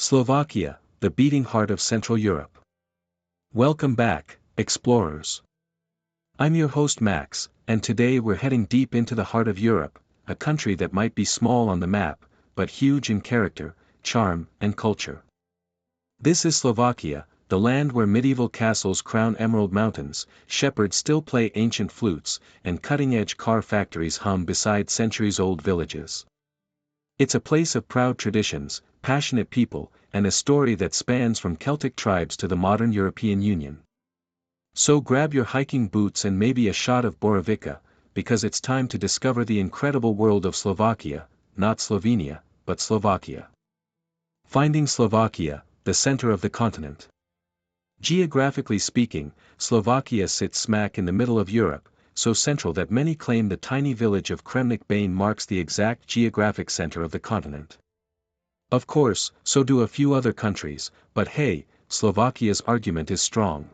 Slovakia, the beating heart of Central Europe. Welcome back, explorers. I'm your host Max, and today we're heading deep into the heart of Europe, a country that might be small on the map, but huge in character, charm, and culture. This is Slovakia, the land where medieval castles crown emerald mountains, shepherds still play ancient flutes, and cutting-edge car factories hum beside centuries-old villages. It's a place of proud traditions, passionate people, and a story that spans from Celtic tribes to the modern European Union. So grab your hiking boots and maybe a shot of Borovica, because it's time to discover the incredible world of Slovakia, not Slovenia, but Slovakia. Finding Slovakia, the center of the continent. Geographically speaking, Slovakia sits smack in the middle of Europe, so central that many claim the tiny village of Kremnik-Bane marks the exact geographic center of the continent. Of course, so do a few other countries, but hey, Slovakia's argument is strong.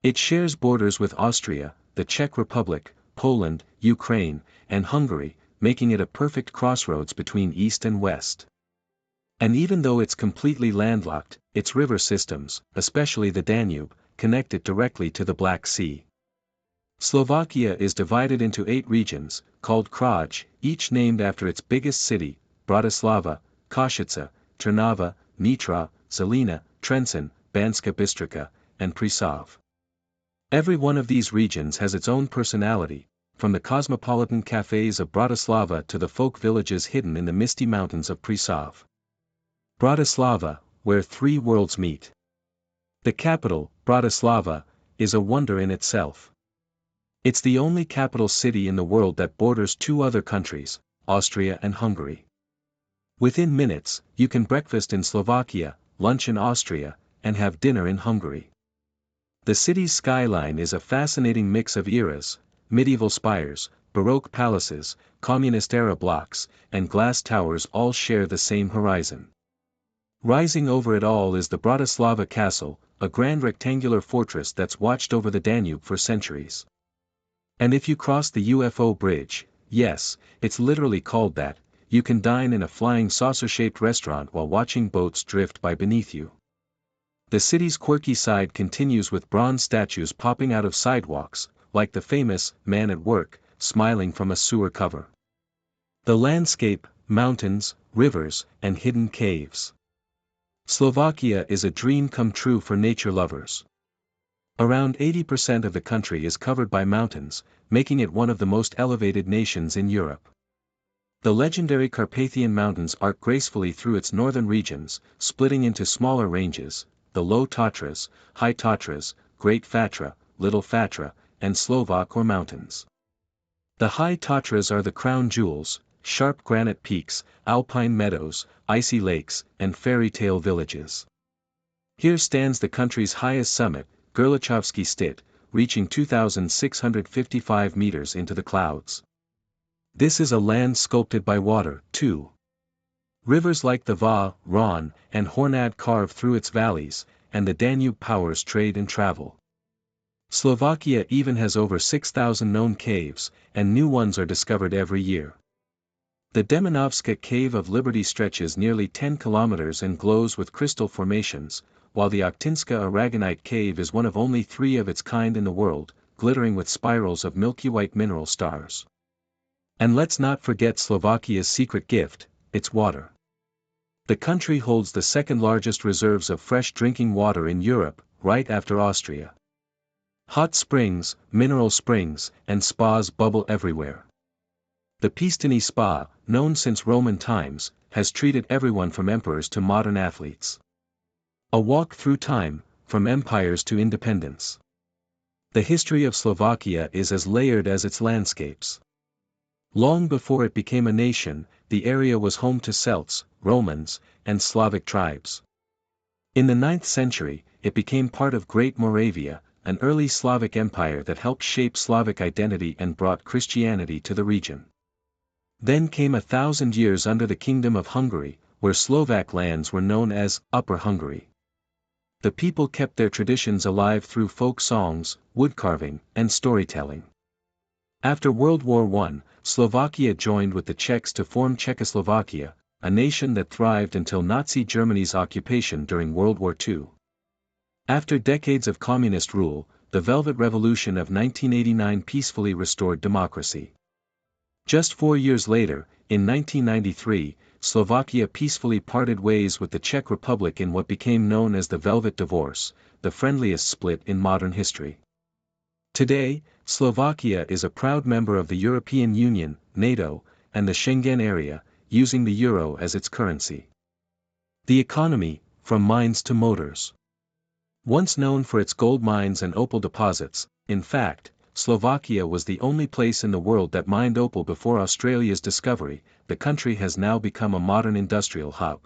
It shares borders with Austria, the Czech Republic, Poland, Ukraine, and Hungary, making it a perfect crossroads between East and West. And even though it's completely landlocked, its river systems, especially the Danube, connect it directly to the Black Sea. Slovakia is divided into 8 regions, called Kraj, each named after its biggest city, Bratislava, Košice, Trnava, Nitra, Žilina, Trenčín, Banska Bystrica, and Prešov. Every one of these regions has its own personality, from the cosmopolitan cafes of Bratislava to the folk villages hidden in the misty mountains of Prešov. Bratislava, where 3 worlds meet. The capital, Bratislava, is a wonder in itself. It's the only capital city in the world that borders 2 other countries, Austria and Hungary. Within minutes, you can breakfast in Slovakia, lunch in Austria, and have dinner in Hungary. The city's skyline is a fascinating mix of eras, medieval spires, Baroque palaces, communist-era blocks, and glass towers all share the same horizon. Rising over it all is the Bratislava Castle, a grand rectangular fortress that's watched over the Danube for centuries. And if you cross the UFO bridge, yes, it's literally called that, you can dine in a flying saucer-shaped restaurant while watching boats drift by beneath you. The city's quirky side continues with bronze statues popping out of sidewalks, like the famous Man at Work, smiling from a sewer cover. The landscape, mountains, rivers, and hidden caves. Slovakia is a dream come true for nature lovers. Around 80% of the country is covered by mountains, making it one of the most elevated nations in Europe. The legendary Carpathian Mountains arc gracefully through its northern regions, splitting into smaller ranges, the Low Tatras, High Tatras, Great Fatra, Little Fatra, and Slovak or Mountains. The High Tatras are the crown jewels, sharp granite peaks, alpine meadows, icy lakes, and fairy tale villages. Here stands the country's highest summit, Gerlachovsky Stit, reaching 2,655 meters into the clouds. This is a land sculpted by water, too. Rivers like the Va, Ron, and Hornad carve through its valleys, and the Danube powers trade and travel. Slovakia even has over 6,000 known caves, and new ones are discovered every year. The Demenovska Cave of Liberty stretches nearly 10 kilometers and glows with crystal formations, while the Oktinska Aragonite Cave is one of only 3 of its kind in the world, glittering with spirals of milky white mineral stars. And let's not forget Slovakia's secret gift, its water. The country holds the second largest reserves of fresh drinking water in Europe, right after Austria. Hot springs, mineral springs, and spas bubble everywhere. The Pistini Spa, known since Roman times, has treated everyone from emperors to modern athletes. A walk through time, from empires to independence. The history of Slovakia is as layered as its landscapes. Long before it became a nation, the area was home to Celts, Romans, and Slavic tribes. In the 9th century, it became part of Great Moravia, an early Slavic empire that helped shape Slavic identity and brought Christianity to the region. Then came 1,000 years under the Kingdom of Hungary, where Slovak lands were known as Upper Hungary. The people kept their traditions alive through folk songs, woodcarving, and storytelling. After World War I, Slovakia joined with the Czechs to form Czechoslovakia, a nation that thrived until Nazi Germany's occupation during World War II. After decades of communist rule, the Velvet Revolution of 1989 peacefully restored democracy. Just 4 years later, in 1993, Slovakia peacefully parted ways with the Czech Republic in what became known as the Velvet Divorce, the friendliest split in modern history. Today, Slovakia is a proud member of the European Union, NATO, and the Schengen area, using the euro as its currency. The economy, from mines to motors. Once known for its gold mines and opal deposits, in fact, Slovakia was the only place in the world that mined opal before Australia's discovery. The country has now become a modern industrial hub.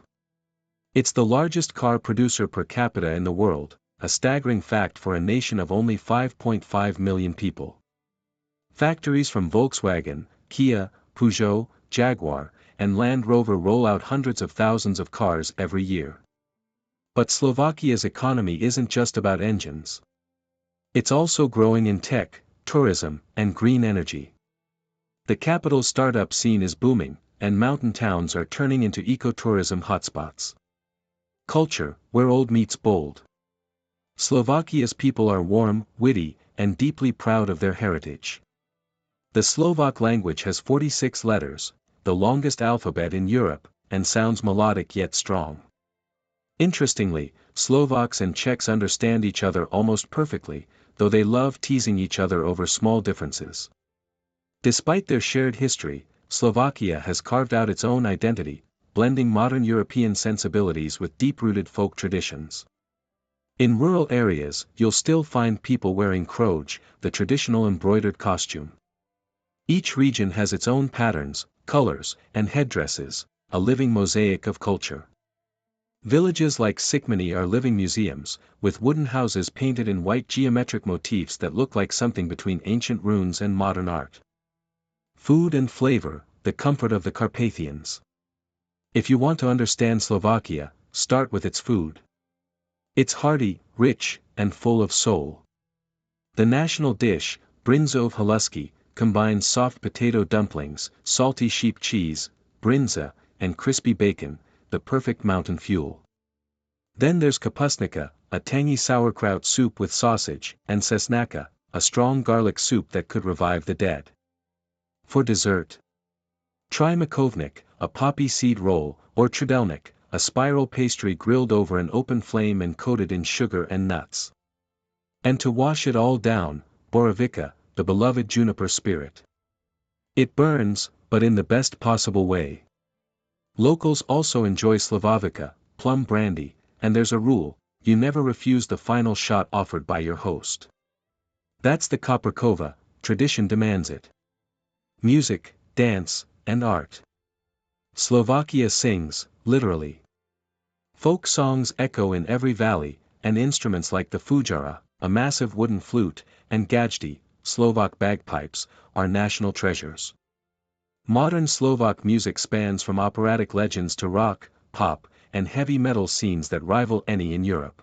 It's the largest car producer per capita in the world, a staggering fact for a nation of only 5.5 million people. Factories from Volkswagen, Kia, Peugeot, Jaguar, and Land Rover roll out hundreds of thousands of cars every year. But Slovakia's economy isn't just about engines. It's also growing in tech, tourism, and green energy. The capital's startup scene is booming, and mountain towns are turning into ecotourism hotspots. Culture, where old meets bold. Slovakia's people are warm, witty, and deeply proud of their heritage. The Slovak language has 46 letters, the longest alphabet in Europe, and sounds melodic yet strong. Interestingly, Slovaks and Czechs understand each other almost perfectly, though they love teasing each other over small differences. Despite their shared history, Slovakia has carved out its own identity, blending modern European sensibilities with deep-rooted folk traditions. In rural areas, you'll still find people wearing kroj, the traditional embroidered costume. Each region has its own patterns, colors, and headdresses, a living mosaic of culture. Villages like Sikmany are living museums, with wooden houses painted in white geometric motifs that look like something between ancient runes and modern art. Food and flavor, the comfort of the Carpathians. If you want to understand Slovakia, start with its food. It's hearty, rich, and full of soul. The national dish, brinzov haluski, combines soft potato dumplings, salty sheep cheese, brinza, and crispy bacon, the perfect mountain fuel. Then there's kapusnica, a tangy sauerkraut soup with sausage, and cesnaka, a strong garlic soup that could revive the dead. For dessert, try makovnik, a poppy seed roll, or trudelnik, a spiral pastry grilled over an open flame and coated in sugar and nuts. And to wash it all down, borovica, the beloved juniper spirit. It burns, but in the best possible way. Locals also enjoy slovavica, plum brandy, and there's a rule: you never refuse the final shot offered by your host. That's the Koperkova, tradition demands it. Music, dance, and art. Slovakia sings, literally. Folk songs echo in every valley, and instruments like the fujara, a massive wooden flute, and gajdi, Slovak bagpipes, are national treasures. Modern Slovak music spans from operatic legends to rock, pop, and heavy metal scenes that rival any in Europe.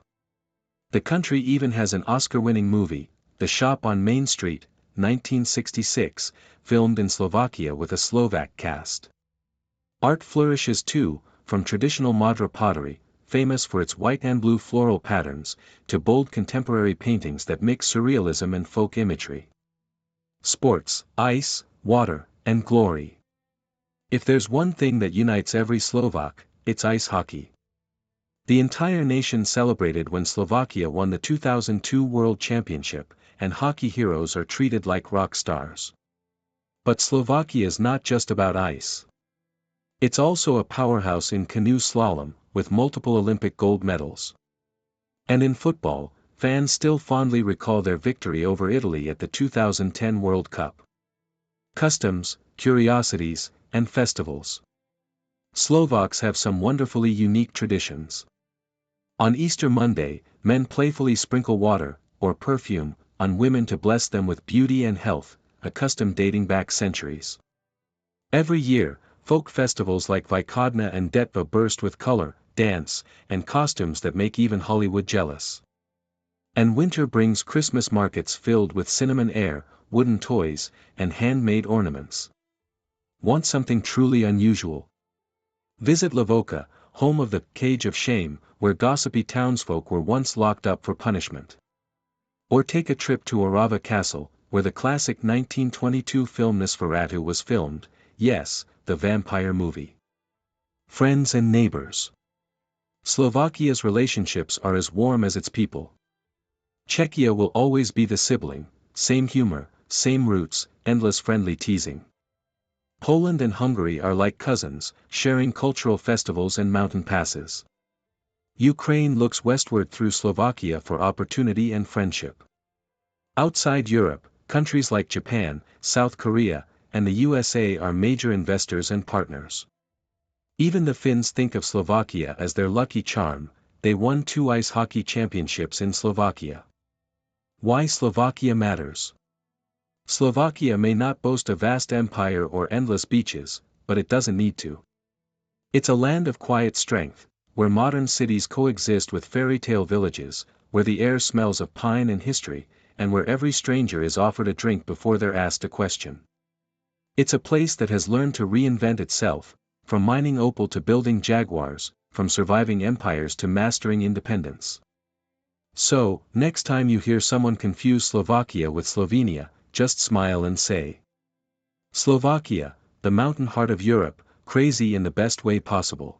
The country even has an Oscar-winning movie, The Shop on Main Street, 1966, filmed in Slovakia with a Slovak cast. Art flourishes too, from traditional Modra pottery, famous for its white and blue floral patterns, to bold contemporary paintings that mix surrealism and folk imagery. Sports, ice, water, and glory. If there's one thing that unites every Slovak, it's ice hockey. The entire nation celebrated when Slovakia won the 2002 World Championship, and hockey heroes are treated like rock stars. But Slovakia is not just about ice. It's also a powerhouse in canoe slalom, with multiple Olympic gold medals. And in football, fans still fondly recall their victory over Italy at the 2010 World Cup. Customs, curiosities, and festivals. Slovaks have some wonderfully unique traditions. On Easter Monday, men playfully sprinkle water, or perfume, on women to bless them with beauty and health, a custom dating back centuries. Every year, folk festivals like Vykodna and Detva burst with color, dance, and costumes that make even Hollywood jealous. And winter brings Christmas markets filled with cinnamon air, wooden toys, and handmade ornaments. Want something truly unusual? Visit Lavoka, home of the Cage of Shame, where gossipy townsfolk were once locked up for punishment. Or take a trip to Orava Castle, where the classic 1922 film Nosferatu was filmed, yes, the vampire movie. Friends and neighbors. Slovakia's relationships are as warm as its people. Czechia will always be the sibling, same humor, same roots, endless friendly teasing. Poland and Hungary are like cousins, sharing cultural festivals and mountain passes. Ukraine looks westward through Slovakia for opportunity and friendship. Outside Europe, countries like Japan, South Korea, and the USA are major investors and partners. Even the Finns think of Slovakia as their lucky charm. They won 2 ice hockey championships in Slovakia. Why Slovakia matters. Slovakia may not boast a vast empire or endless beaches, but it doesn't need to. It's a land of quiet strength, where modern cities coexist with fairy tale villages, where the air smells of pine and history, and where every stranger is offered a drink before they're asked a question. It's a place that has learned to reinvent itself, from mining opal to building jaguars, from surviving empires to mastering independence. So, next time you hear someone confuse Slovakia with Slovenia, just smile and say, Slovakia, the mountain heart of Europe, crazy in the best way possible.